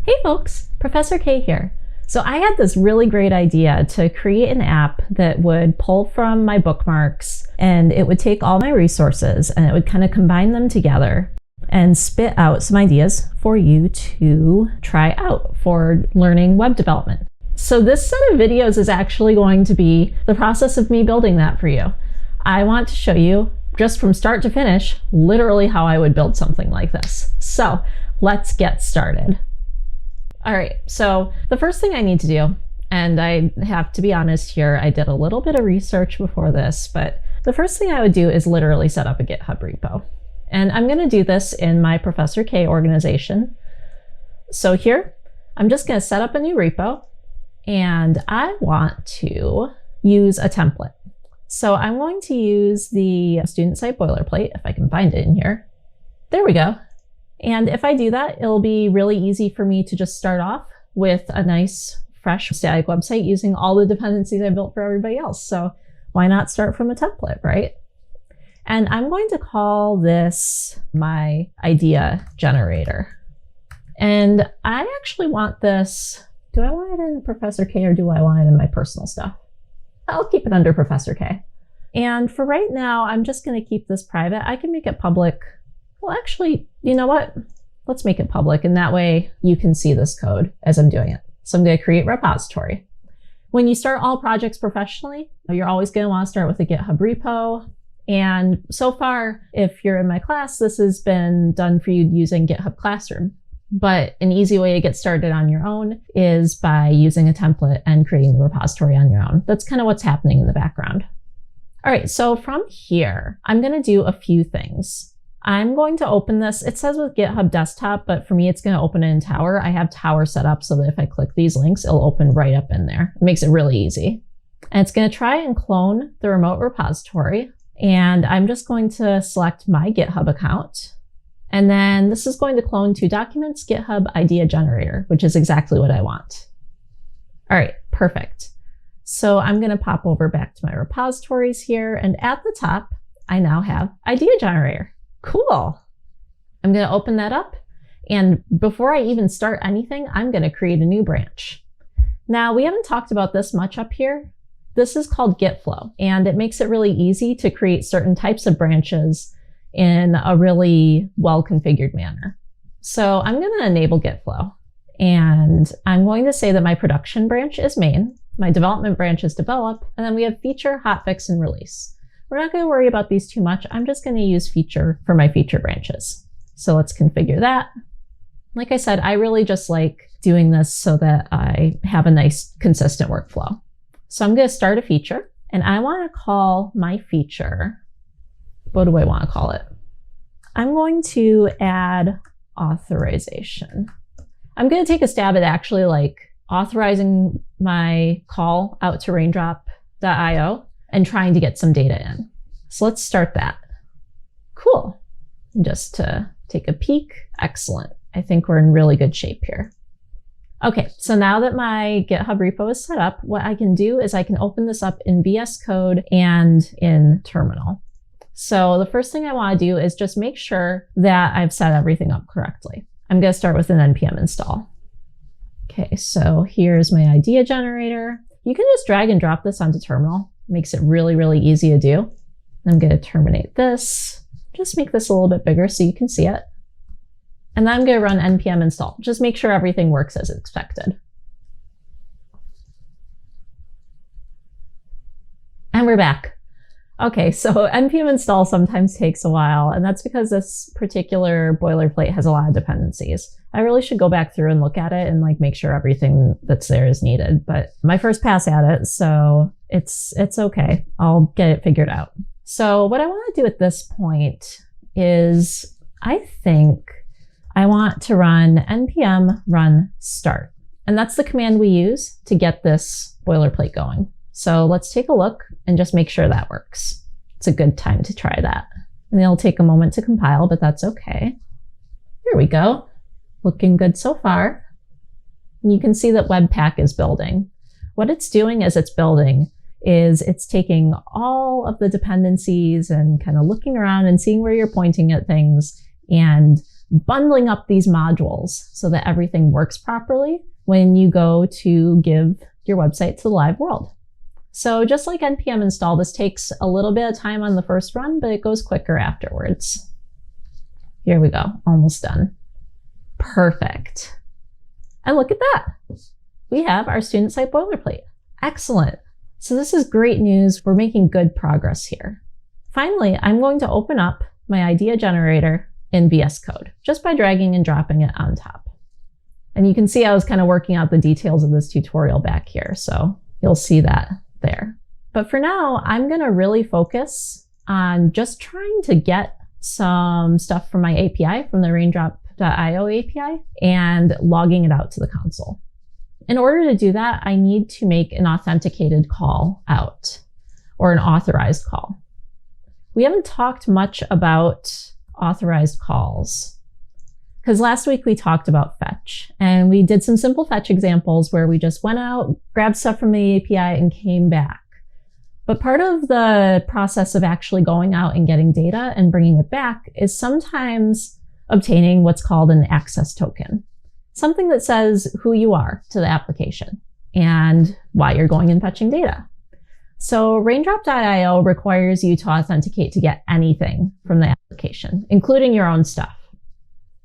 Hey folks, Professor K here. So I had this really great idea to create an app that would pull from my bookmarks, and it would take all my resources and it would kind of combine them together and spit out some ideas for you to try out for learning web development. So this set of videos is actually going to be the process of me building that for you. I want to show you just from start to finish, literally how I would build something like this. So let's get started. All right, so the first thing I need to do, and I have to be honest here, I did a little bit of research before this, but the first thing I would do is literally set up a GitHub repo. And I'm gonna do this in my Professor K organization. So here, I'm just gonna set up a new repo, and I want to use a template. So I'm going to use the student site boilerplate, if I can find it in here. There we go. And if I do that, it'll be really easy for me to just start off with a nice, fresh, static website using all the dependencies I built for everybody else. So why not start from a template, right? And I'm going to call this my idea generator. And I actually want this, do I want it in Professor K or do I want it in my personal stuff? I'll keep it under Professor K. And for right now, I'm just going to keep this private. I can make it public. Well, actually, you know what? Let's make it public, and that way you can see this code as I'm doing it. So I'm going to create repository. When you start all projects professionally, you're always going to want to start with a GitHub repo. And so far, if you're in my class, this has been done for you using GitHub Classroom. But an easy way to get started on your own is by using a template and creating the repository on your own. That's kind of what's happening in the background. All right, so from here, I'm going to do a few things. I'm going to open this. It says with GitHub Desktop, but for me, it's going to open it in Tower. I have Tower set up so that if I click these links, it'll open right up in there. It makes it really easy. And it's going to try and clone the remote repository. And I'm just going to select my GitHub account. And then this is going to clone to Documents GitHub Idea Generator, which is exactly what I want. All right, perfect. So I'm going to pop over back to my repositories here. And at the top, I now have Idea Generator. Cool. I'm going to open that up. And before I even start anything, I'm going to create a new branch. Now, we haven't talked about this much up here. This is called Git Flow, and it makes it really easy to create certain types of branches in a really well-configured manner. So I'm going to enable Git Flow, and I'm going to say that my production branch is main, my development branch is develop, and then we have feature, hotfix, and release. We're not going to worry about these too much. I'm just going to use feature for my feature branches. So let's configure that. Like I said, I really just like doing this so that I have a nice, consistent workflow. So I'm going to start a feature, and I want to call my feature, what do I want to call it? I'm going to add authorization. I'm going to take a stab at actually like authorizing my call out to raindrop.io and trying to get some data in. So let's start that. Cool. And just to take a peek, excellent. I think we're in really good shape here. Okay, so now that my GitHub repo is set up, what I can do is I can open this up in VSCode and in Terminal. So the first thing I want to do is just make sure that I've set everything up correctly. I'm going to start with an npm install. Okay, so here's my idea generator. You can just drag and drop this onto Terminal. Makes it really, really easy to do. I'm going to terminate this. Just make this a little bit bigger so you can see it. And then I'm going to run npm install. Just make sure everything works as expected. And we're back. Okay, so npm install sometimes takes a while, and that's because this particular boilerplate has a lot of dependencies. I really should go back through and look at it and like make sure everything that's there is needed. But my first pass at it, so it's okay. I'll get it figured out. So what I want to do at this point is I think I want to run npm run start. And that's the command we use to get this boilerplate going. So let's take a look and just make sure that works. It's a good time to try that. And it'll take a moment to compile, but that's okay. Here we go. Looking good so far. And you can see that webpack is building. What it's doing as it's building is it's taking all of the dependencies and kind of looking around and seeing where you're pointing at things and bundling up these modules so that everything works properly when you go to give your website to the live world. So just like npm install, this takes a little bit of time on the first run, but it goes quicker afterwards. Here we go, almost done. Perfect. And look at that. We have our student site boilerplate. Excellent. So this is great news. We're making good progress here. Finally, I'm going to open up my idea generator in VSCode just by dragging and dropping it on top. And you can see I was kind of working out the details of this tutorial back here, so you'll see that there. But for now, I'm going to really focus on just trying to get some stuff from my API, from the raindrop.io API, and logging it out to the console. In order to do that, I need to make an authenticated call out, or an authorized call. We haven't talked much about authorized calls, because last week we talked about fetch, and we did some simple fetch examples where we just went out, grabbed stuff from the API, and came back. But part of the process of actually going out and getting data and bringing it back is sometimes obtaining what's called an access token, something that says who you are to the application and why you're going and fetching data. So raindrop.io requires you to authenticate to get anything from the application, including your own stuff.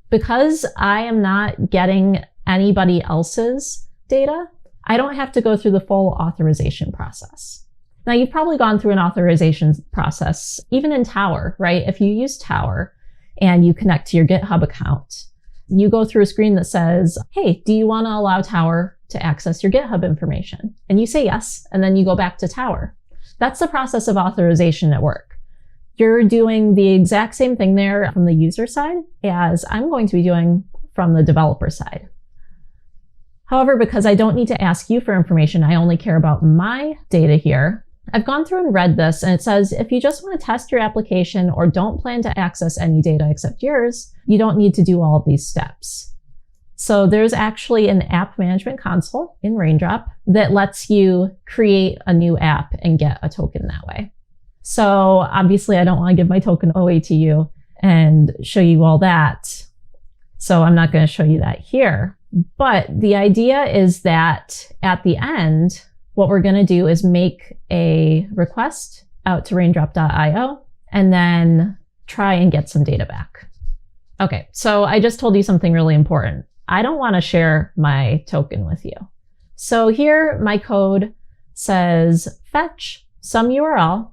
Because I am not getting anybody else's data, I don't have to go through the full authorization process. Now, you've probably gone through an authorization process, even in Tower, right? If you use Tower and you connect to your GitHub account, you go through a screen that says, hey, do you want to allow Tower to access your GitHub information? And you say yes, and then you go back to Tower. That's the process of authorization at work. You're doing the exact same thing there from the user side as I'm going to be doing from the developer side. However, because I don't need to ask you for information, I only care about my data here. I've gone through and read this, and it says if you just want to test your application or don't plan to access any data except yours, you don't need to do all of these steps. So there's actually an app management console in Raindrop that lets you create a new app and get a token that way. So obviously I don't want to give my token away to you and show you all that. So I'm not going to show you that here. But the idea is that at the end, what we're going to do is make a request out to raindrop.io and then try and get some data back. Okay, so I just told you something really important. I don't want to share my token with you. So here my code says fetch some URL.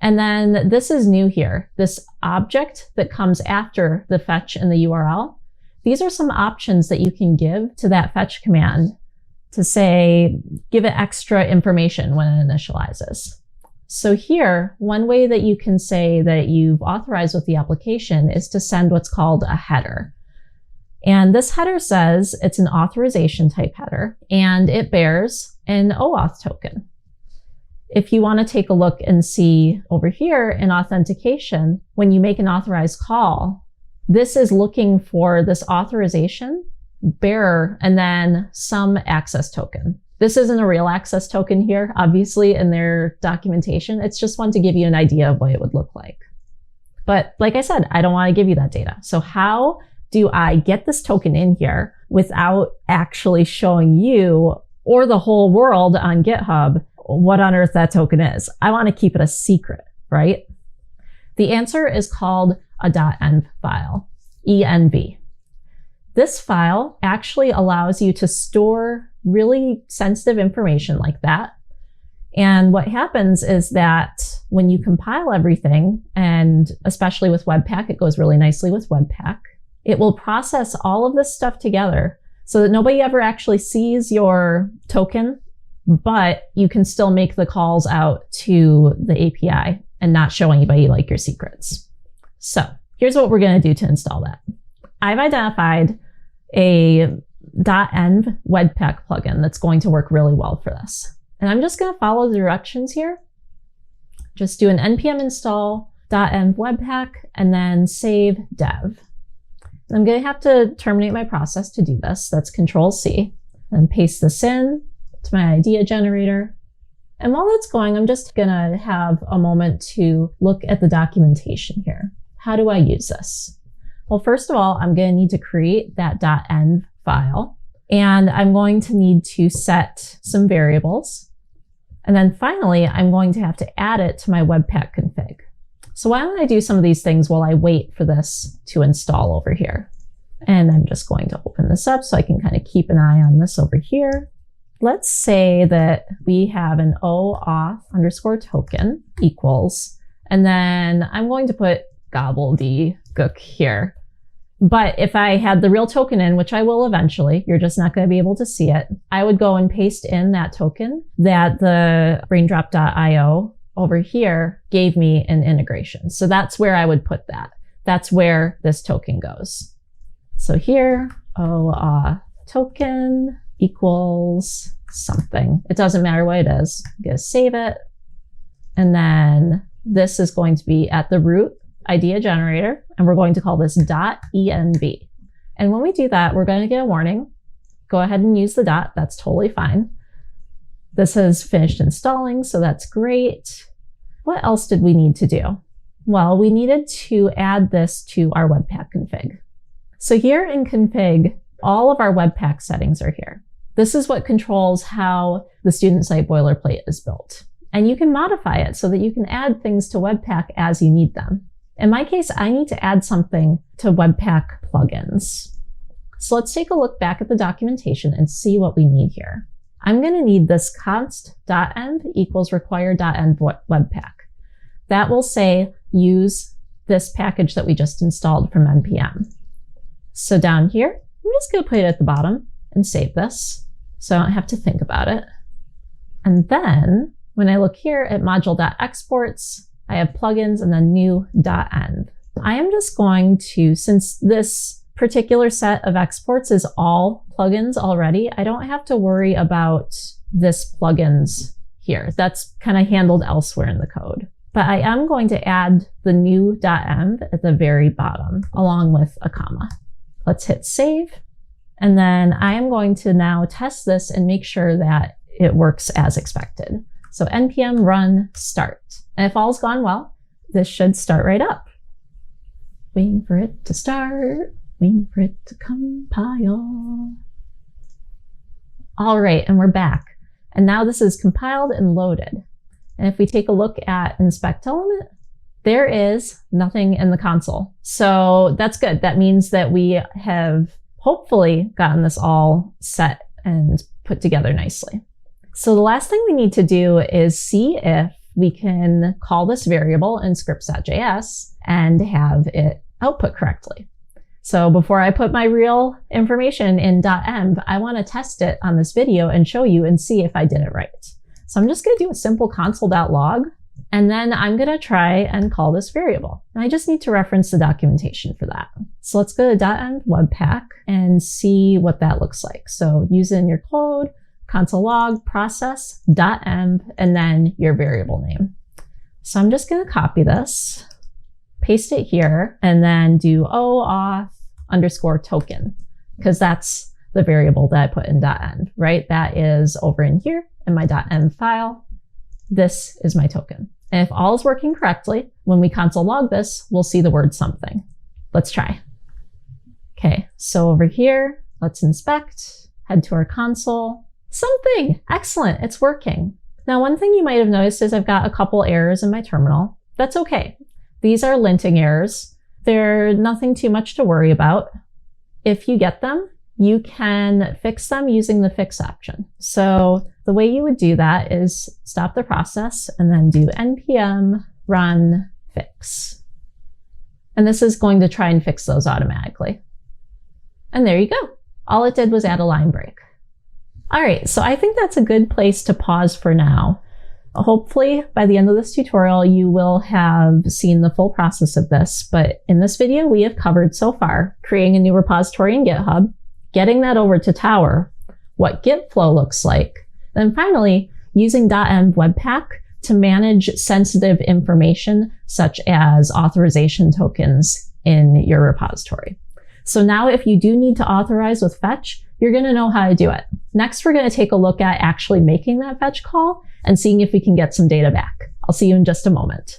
And then this is new here, this object that comes after the fetch and the URL. These are some options that you can give to that fetch command to say, give it extra information when it initializes. So here, one way that you can say that you've authorized with the application is to send what's called a header. And this header says it's an authorization type header, and it bears an OAuth token. If you want to take a look and see over here in authentication, when you make an authorized call, this is looking for this authorization bearer and then some access token. This isn't a real access token here, obviously, in their documentation. It's just one to give you an idea of what it would look like. But like I said, I don't want to give you that data. So how do I get this token in here without actually showing you or the whole world on GitHub what on earth that token is? I want to keep it a secret, right? The answer is called a .env file, ENV. This file actually allows you to store really sensitive information like that. And what happens is that when you compile everything, and especially with Webpack, it goes really nicely with Webpack, it will process all of this stuff together so that nobody ever actually sees your token, but you can still make the calls out to the API and not show anybody like your secrets. So here's what we're going to do to install that. I've identified a .env Webpack plugin that's going to work really well for this. And I'm just going to follow the directions here. Just do an npm install .env Webpack and then save dev. I'm going to have to terminate my process to do this. That's Control-C. And paste this in to my idea generator. And while that's going, I'm just going to have a moment to look at the documentation here. How do I use this? Well, first of all, I'm going to need to create that .env file, and I'm going to need to set some variables. And then finally, I'm going to have to add it to my webpack config. So why don't I do some of these things while I wait for this to install over here? And I'm just going to open this up so I can kind of keep an eye on this over here. Let's say that we have an auth_token equals, and then I'm going to put gobbledygook here. But if I had the real token in, which I will eventually, you're just not going to be able to see it, I would go and paste in that token that the braindrop.io over here gave me an integration. So that's where I would put that. That's where this token goes. So here, auth token equals something. It doesn't matter what it is. I'm going to save it. And then this is going to be at the root idea generator, and we're going to call this .env. And when we do that, we're going to get a warning. Go ahead and use the dot. That's totally fine. This has finished installing, so that's great. What else did we need to do? Well, we needed to add this to our webpack config. So here in config, all of our webpack settings are here. This is what controls how the student site boilerplate is built. And you can modify it so that you can add things to webpack as you need them. In my case, I need to add something to webpack plugins. So let's take a look back at the documentation and see what we need here. I'm going to need this const.env equals require.env webpack. That will say use this package that we just installed from npm. So down here, I'm just going to put it at the bottom and save this so I don't have to think about it. And then when I look here at module.exports, I have plugins and then new.env. I am just going to, since this particular set of exports is all plugins already, I don't have to worry about this plugins here. That's kind of handled elsewhere in the code. But I am going to add the new.env at the very bottom along with a comma. Let's hit save. And then I am going to now test this and make sure that it works as expected. So npm run start. And if all's gone well, this should start right up. Waiting for it to start, waiting for it to compile. All right, and we're back. And now this is compiled and loaded. And if we take a look at inspect element, there is nothing in the console. So that's good. That means that we have hopefully gotten this all set and put together nicely. So the last thing we need to do is see if we can call this variable in scripts.js and have it output correctly. So before I put my real information in .env, I want to test it on this video and show you and see if I did it right. So I'm just going to do a simple console.log, and then I'm going to try and call this variable. And I just need to reference the documentation for that. So let's go to .env webpack and see what that looks like. So use it in your code, console log, process, .env, and then your variable name. So I'm just going to copy this, paste it here, and then do auth_token, because that's the variable that I put in .env, right? That is over in here in my .env file. This is my token. And if all is working correctly, when we console log this, we'll see the word something. Let's try. Okay, so over here, let's inspect, head to our console. Something! Excellent, it's working. Now, one thing you might have noticed is I've got a couple errors in my terminal. That's okay. These are linting errors. They're nothing too much to worry about. If you get them, you can fix them using the fix option. So the way you would do that is stop the process and then do npm run fix. And this is going to try and fix those automatically. And there you go. All it did was add a line break. All right, so I think that's a good place to pause for now. Hopefully by the end of this tutorial, you will have seen the full process of this. But in this video, we have covered so far creating a new repository in GitHub, getting that over to Tower, what Git Flow looks like, and then finally using .env webpack to manage sensitive information such as authorization tokens in your repository. So now if you do need to authorize with fetch, you're going to know how to do it. Next, we're going to take a look at actually making that fetch call and seeing if we can get some data back. I'll see you in just a moment.